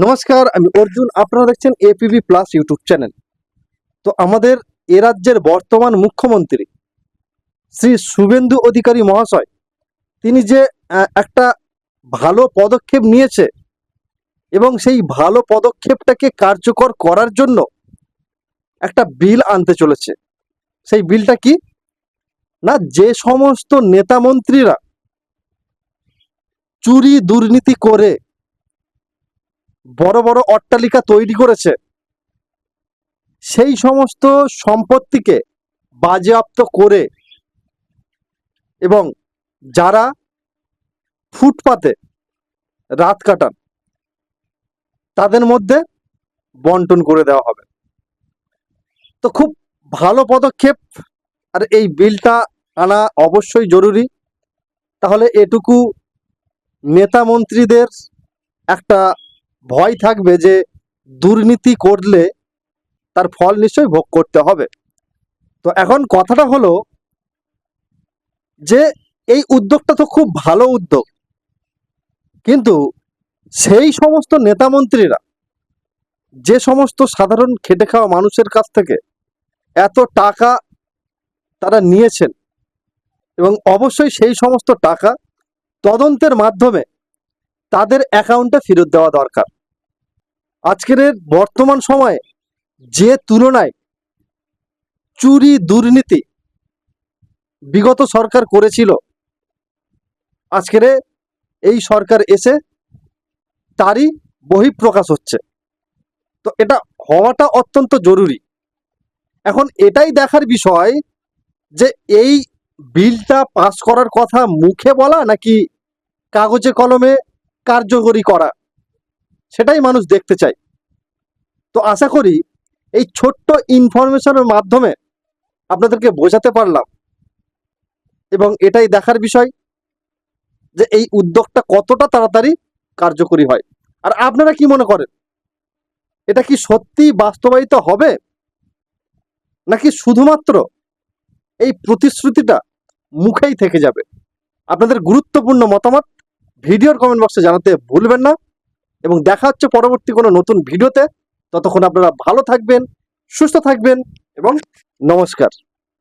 নমস্কার, আমি অর্জুন। আপনারা দেখছেন এপিবি প্লাস ইউটিউব চ্যানেল। তো আমাদের এ রাজ্যের বর্তমান মুখ্যমন্ত্রী শ্রী শুভেন্দু অধিকারী মহাশয়, তিনি যে একটা ভালো পদক্ষেপ নিয়েছে এবং সেই ভালো পদক্ষেপটাকে কার্যকর করার জন্য একটা বিল আনতে চলেছে। সেই বিলটা কি না, যে সমস্ত নেতা মন্ত্রীরা চুরি দুর্নীতি করে বড় বড় অট্টালিকা তৈরি করেছে, সেই সমস্ত সম্পত্তিকে বাজেয়াপ্ত করে এবং যারা ফুটপাতে রাত কাটান তাদের মধ্যে বন্টন করে দেওয়া হবে। তো খুব ভালো পদক্ষেপ, আর এই বিলটা আনা অবশ্যই জরুরি। তাহলে এটুকু নেতা মন্ত্রীদের একটা ভয় থাকবে যে দুর্নীতি করলে তার ফল নিশ্চয়ই ভোগ করতে হবে। তো এখন কথাটা হলো যে এই উদ্যোগটা তো খুব ভালো উদ্যোগ, কিন্তু সেই সমস্ত নেতা মন্ত্রীরা যে সমস্ত সাধারণ খেটে খাওয়া মানুষের কাছ থেকে এত টাকা তারা নিয়েছেন, এবং অবশ্যই সেই সমস্ত টাকা তদন্তের মাধ্যমে তাদের অ্যাকাউন্টে ফেরত দেওয়া দরকার। আজকের বর্তমান সময়ে যে তুলনায় চুরি দুর্নীতি বিগত সরকার করেছিল, আজকের এই সরকার এসে তারই বহিঃপ্রকাশ হচ্ছে। তো এটা হওয়াটা অত্যন্ত জরুরি। এখন এটাই দেখার বিষয় যে এই বিলটা পাস করার কথা মুখে বলা নাকি কাগজে কলমে কার্যকরী করা, সেটাই মানুষ দেখতে চায়। তো আশা করি এই ছোট্ট ইনফরমেশনের মাধ্যমে আপনাদেরকে বোঝাতে পারলাম, এবং এটাই দেখার বিষয় যে এই উদ্যোগটা কতটা তাড়াতাড়ি কার্যকরী হয়। আর আপনারা কি মনে করেন, এটা কি সত্যি বাস্তবায়িত হবে নাকি শুধুমাত্র এই প্রতিশ্রুতিটা মুখেই থেকে যাবে? আপনাদের গুরুত্বপূর্ণ মতামত ভিডিওর কমেন্ট বক্সে জানাতে ভুলবেন না, এবং দেখা হচ্ছে পরবর্তী কোনো নতুন ভিডিওতে। ততক্ষণ আপনারা ভালো থাকবেন, সুস্থ থাকবেন এবং নমস্কার।